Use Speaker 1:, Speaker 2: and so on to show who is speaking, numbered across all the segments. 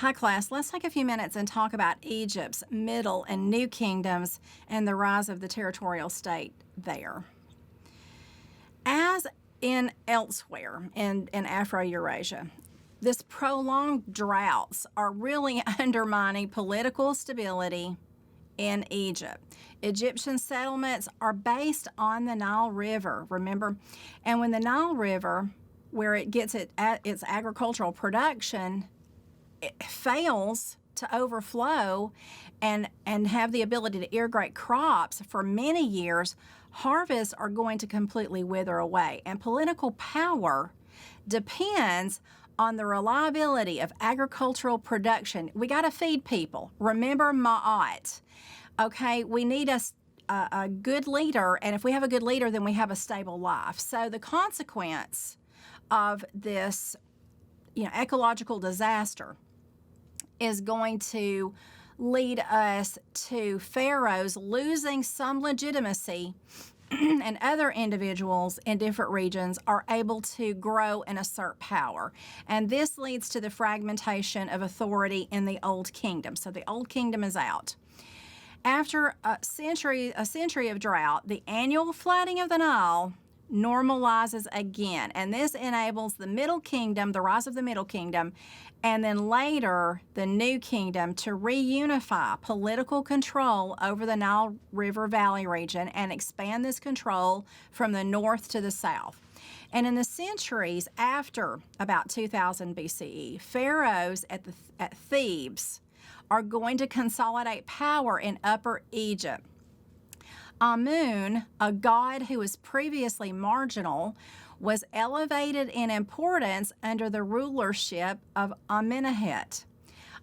Speaker 1: Hi, class. Let's take a few minutes and talk about Egypt's Middle and New Kingdoms and the rise of the territorial state there. As in elsewhere in Afro-Eurasia, this prolonged droughts are really undermining political stability in Egypt. Egyptian settlements are based on the Nile River, remember? And when the Nile River, where it gets its agricultural production, it fails to overflow and have the ability to irrigate crops for many years, harvests are going to completely wither away. And political power depends on the reliability of agricultural production. We got to feed people. Remember Ma'at. Okay, we need a good leader, and if we have a good leader, then we have a stable life. So the consequence of this, ecological disaster is going to lead us to pharaohs losing some legitimacy and other individuals in different regions are able to grow and assert power. And this leads to the fragmentation of authority in the Old Kingdom. So the Old Kingdom is out. After a century of drought, the annual flooding of the Nile normalizes again, and this enables the Middle Kingdom, the rise of the Middle Kingdom, and then later the New Kingdom to reunify political control over the Nile River Valley region and expand this control from the north to the south. And in the centuries after about 2000 BCE, pharaohs at Thebes are going to consolidate power in Upper Egypt. Amun, a god who was previously marginal, was elevated in importance under the rulership of Amenemhet.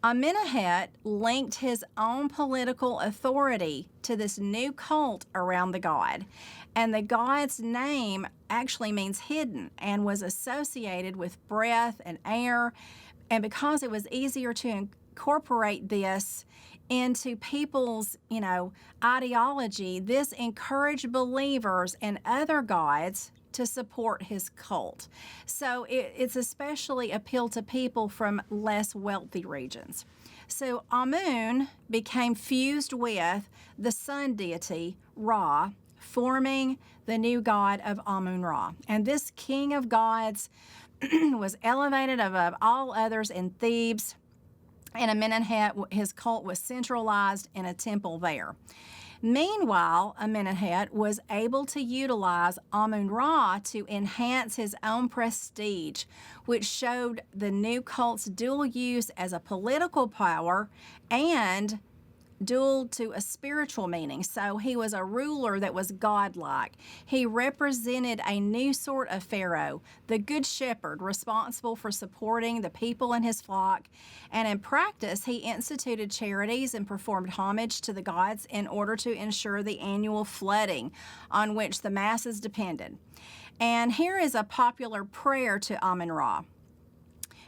Speaker 1: Amenemhet linked his own political authority to this new cult around the god, and the god's name actually means hidden and was associated with breath and air, and because it was easier to incorporate this into people's, ideology, this encouraged believers in other gods to support his cult. So it's especially appealed to people from less wealthy regions. So Amun became fused with the sun deity, Ra, forming the new god of Amun-Ra. And this king of gods was elevated above all others in Thebes, and Amenemhet, his cult was centralized in a temple there. Meanwhile, Amenemhet was able to utilize Amun-Ra to enhance his own prestige, which showed the new cult's dual use as a political power and dual to a spiritual meaning. So he was a ruler that was godlike. He represented a new sort of pharaoh, the good shepherd responsible for supporting the people in his flock. And in practice, he instituted charities and performed homage to the gods in order to ensure the annual flooding on which the masses depended. And here is a popular prayer to Amun-Ra.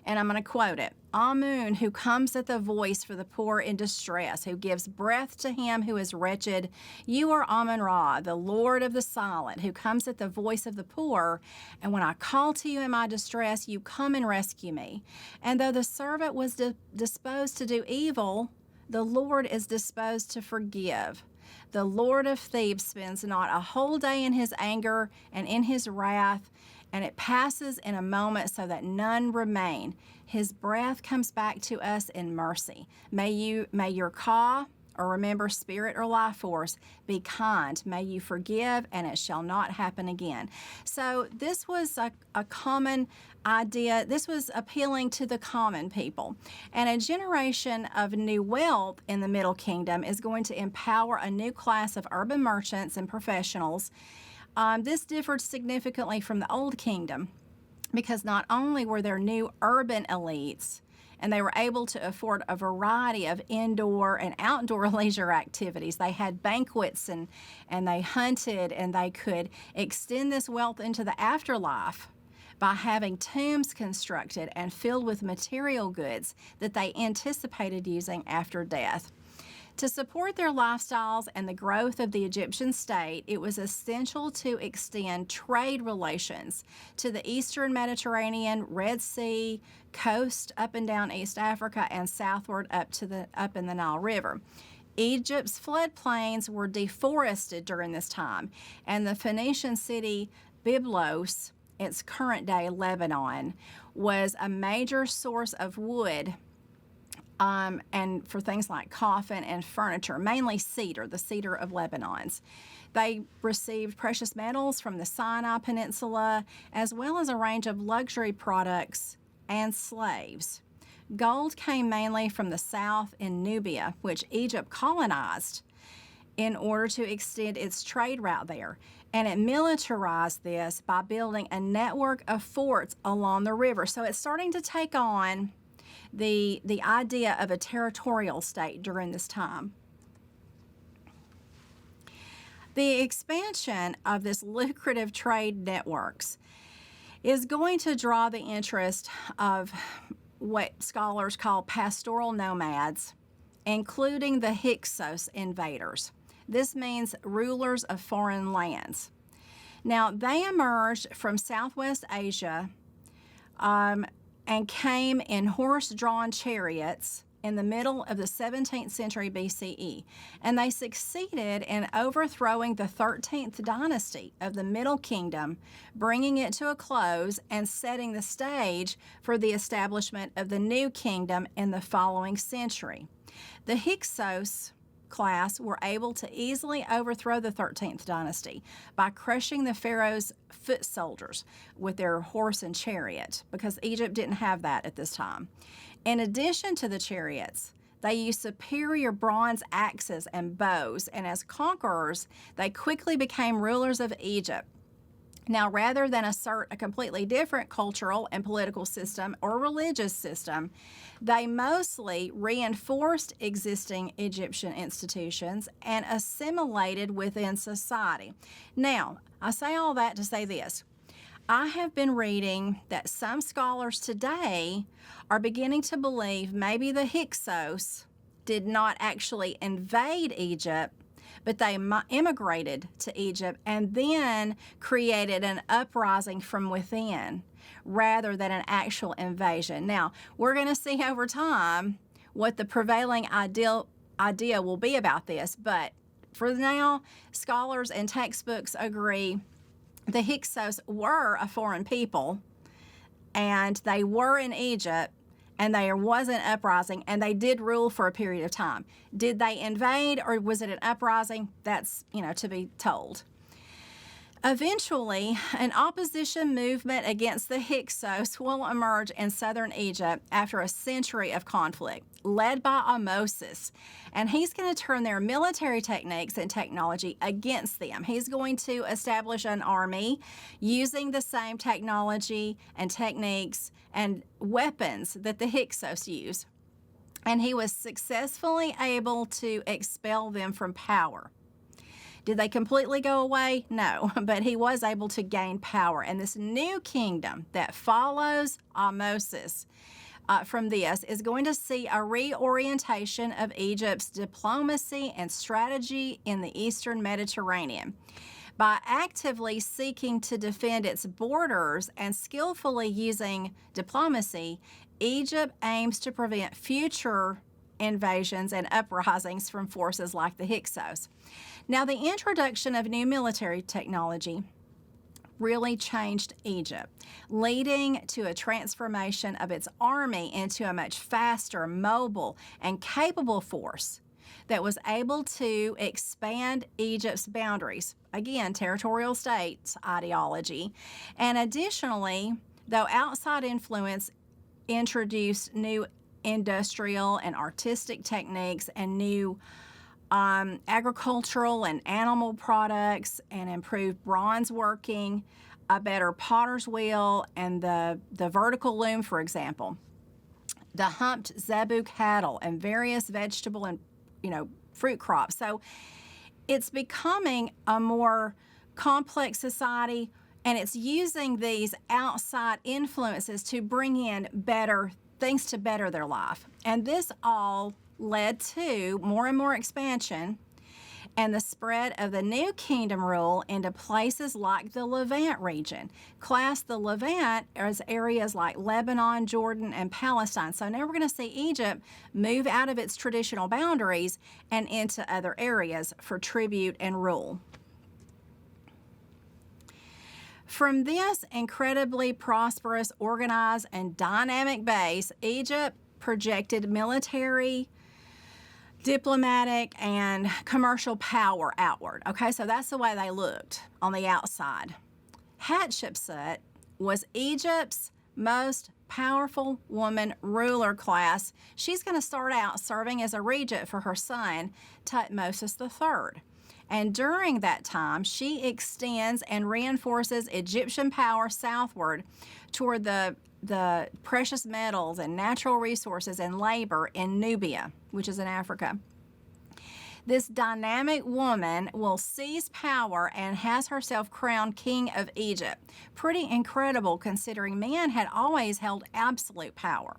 Speaker 1: And I'm going to quote it. Amun, who comes at the voice for the poor in distress, who gives breath to him who is wretched. You are Amun-Ra, the Lord of the silent, who comes at the voice of the poor. And when I call to you in my distress, you come and rescue me. And though the servant was disposed to do evil, the Lord is disposed to forgive. The Lord of Thebes spends not a whole day in his anger and in his wrath, and it passes in a moment so that none remain. His breath comes back to us in mercy. May your Ka, or remember spirit or life force, be kind. May you forgive, and it shall not happen again. So this was a common idea. This was appealing to the common people. And a generation of new wealth in the Middle Kingdom is going to empower a new class of urban merchants and professionals. This differed significantly from the Old Kingdom because not only were there new urban elites, and they were able to afford a variety of indoor and outdoor leisure activities. They had banquets and they hunted, and they could extend this wealth into the afterlife by having tombs constructed and filled with material goods that they anticipated using after death. To support their lifestyles and the growth of the Egyptian state, it was essential to extend trade relations to the eastern Mediterranean, Red Sea, coast up and down East Africa, and southward up in the Nile River. Egypt's floodplains were deforested during this time, and the Phoenician city Byblos, its current day Lebanon, was a major source of wood and for things like coffin and furniture, mainly cedar, the cedar of Lebanon's. They received precious metals from the Sinai Peninsula, as well as a range of luxury products and slaves. Gold came mainly from the south in Nubia, which Egypt colonized in order to extend its trade route there. And it militarized this by building a network of forts along the river. So it's starting to take on the idea of a territorial state during this time. The expansion of this lucrative trade networks is going to draw the interest of what scholars call pastoral nomads, including the Hyksos invaders. This means rulers of foreign lands. Now, they emerged from Southwest Asia and came in horse-drawn chariots in the middle of the 17th century BCE, and they succeeded in overthrowing the 13th dynasty of the Middle Kingdom, bringing it to a close and setting the stage for the establishment of the New Kingdom in the following century. The Hyksos class were able to easily overthrow the 13th dynasty by crushing the pharaoh's foot soldiers with their horse and chariot, because Egypt didn't have that at this time. In addition to the chariots, they used superior bronze axes and bows, and as conquerors, they quickly became rulers of Egypt. Now, rather than assert a completely different cultural and political system or religious system, they mostly reinforced existing Egyptian institutions and assimilated within society. Now, I say all that to say this. I have been reading that some scholars today are beginning to believe maybe the Hyksos did not actually invade Egypt, but they immigrated to Egypt and then created an uprising from within rather than an actual invasion. Now, we're going to see over time what the prevailing idea will be about this, but for now, scholars and textbooks agree the Hyksos were a foreign people, and they were in Egypt, and there was an uprising, and they did rule for a period of time. Did they invade, or was it an uprising? That's, to be told. Eventually, an opposition movement against the Hyksos will emerge in southern Egypt after a century of conflict, led by Ahmosis. And he's going to turn their military techniques and technology against them. He's going to establish an army using the same technology and techniques and weapons that the Hyksos use. And he was successfully able to expel them from power. Did they completely go away? No, but he was able to gain power. And this new kingdom that follows Ahmosis from this is going to see a reorientation of Egypt's diplomacy and strategy in the eastern Mediterranean. By actively seeking to defend its borders and skillfully using diplomacy, Egypt aims to prevent future invasions and uprisings from forces like the Hyksos. Now, the introduction of new military technology really changed Egypt, leading to a transformation of its army into a much faster, mobile, and capable force that was able to expand Egypt's boundaries. Again, territorial states ideology. And additionally, though outside influence introduced new industrial and artistic techniques and new agricultural and animal products and improved bronze working, a better potter's wheel, and the vertical loom, for example, the humped zebu cattle, and various vegetable and fruit crops. So it's becoming a more complex society, and it's using these outside influences to bring in better things to better their life. And this all led to more and more expansion and the spread of the New Kingdom rule into places like the Levant region. Class, the Levant is areas like Lebanon, Jordan, and Palestine. So now we're going to see Egypt move out of its traditional boundaries and into other areas for tribute and rule. From this incredibly prosperous, organized, and dynamic base, Egypt projected military, diplomatic, and commercial power outward. Okay, so that's the way they looked on the outside. Hatshepsut was Egypt's most powerful woman ruler class. She's going to start out serving as a regent for her son, Thutmose III. And during that time, she extends and reinforces Egyptian power southward toward the precious metals and natural resources and labor in Nubia, which is in Africa. This dynamic woman will seize power and has herself crowned king of Egypt. Pretty incredible considering men had always held absolute power.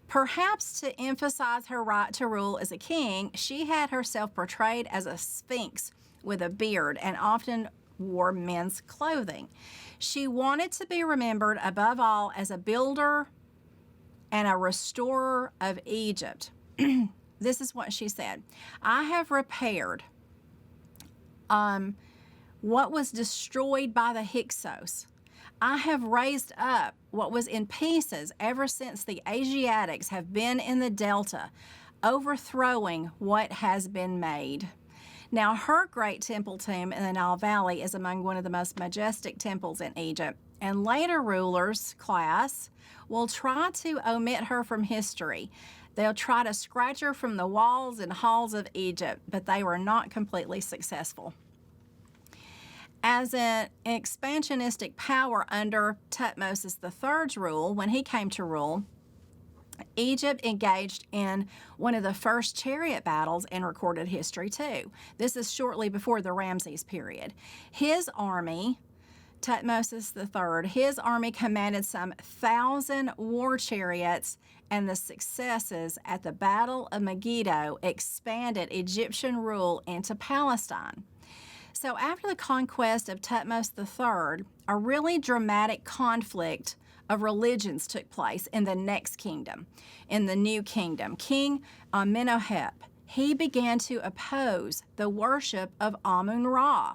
Speaker 1: Perhaps to emphasize her right to rule as a king, she had herself portrayed as a sphinx with a beard and often wore men's clothing. She wanted to be remembered above all as a builder and a restorer of Egypt. This is what she said. I have repaired what was destroyed by the Hyksos. I have raised up what was in pieces ever since the Asiatics have been in the Delta, overthrowing what has been made. Now, her great temple tomb in the Nile Valley is among one of the most majestic temples in Egypt, and later rulers, class, will try to omit her from history. They'll try to scratch her from the walls and halls of Egypt, but they were not completely successful. As an expansionistic power under Thutmose III's rule, when he came to rule, Egypt engaged in one of the first chariot battles in recorded history, too. This is shortly before the Ramses period. His army, Thutmose III, his army commanded some 1,000 war chariots, and the successes at the Battle of Megiddo expanded Egyptian rule into Palestine. So after the conquest of Thutmose III, a really dramatic conflict of religions took place in the next kingdom, in the New Kingdom. King Amenhotep, he began to oppose the worship of Amun-Ra.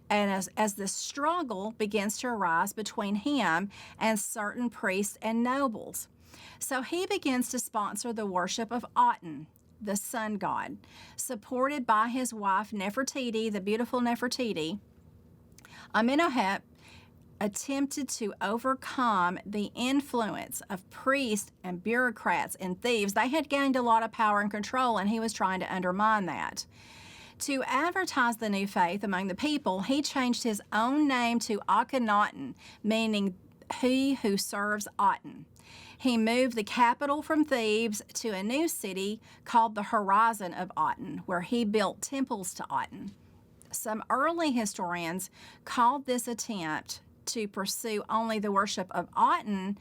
Speaker 1: And as the struggle begins to arise between him and certain priests and nobles. So he begins to sponsor the worship of Aten, the sun god, supported by his wife Nefertiti, the beautiful Nefertiti. Amenhotep attempted to overcome the influence of priests and bureaucrats and thieves. They had gained a lot of power and control, and he was trying to undermine that. To advertise the new faith among the people, he changed his own name to Akhenaten, meaning he who serves Aten. He moved the capital from Thebes to a new city called the Horizon of Aten, where he built temples to Aten. Some early historians called this attempt to pursue only the worship of Aten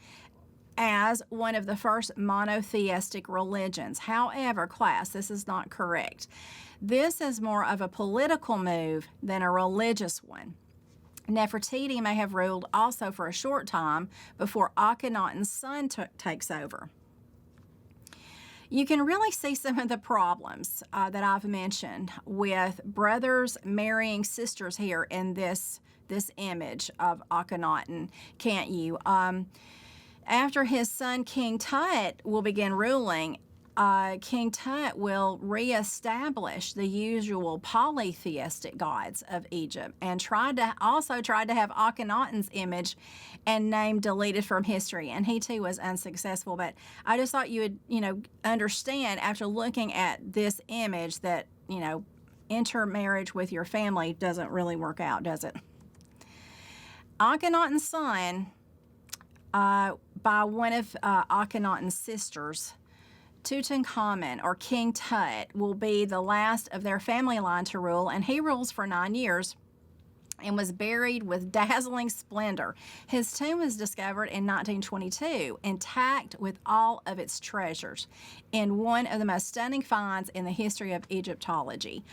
Speaker 1: as one of the first monotheistic religions. However, class, this is not correct. This is more of a political move than a religious one. Nefertiti may have ruled also for a short time before Akhenaten's son takes over. You can really see some of the problems that I've mentioned with brothers marrying sisters here in this image of Akhenaten, can't you? After his son King Tut will begin ruling, King Tut will reestablish the usual polytheistic gods of Egypt and tried to have Akhenaten's image and name deleted from history, and he too was unsuccessful. But I just thought you would, understand after looking at this image that, intermarriage with your family doesn't really work out, does it? Akhenaten's son, by one of Akhenaten's sisters, Tutankhamun, or King Tut, will be the last of their family line to rule, and he rules for 9 years. and was buried with dazzling splendor. His tomb was discovered in 1922, intact with all of its treasures, in one of the most stunning finds in the history of Egyptology.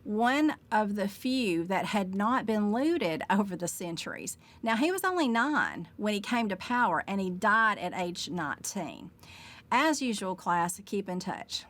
Speaker 1: One of the few that had not been looted over the centuries. Now, he was only 9 when he came to power, and he died at age 19. As usual, class, keep in touch.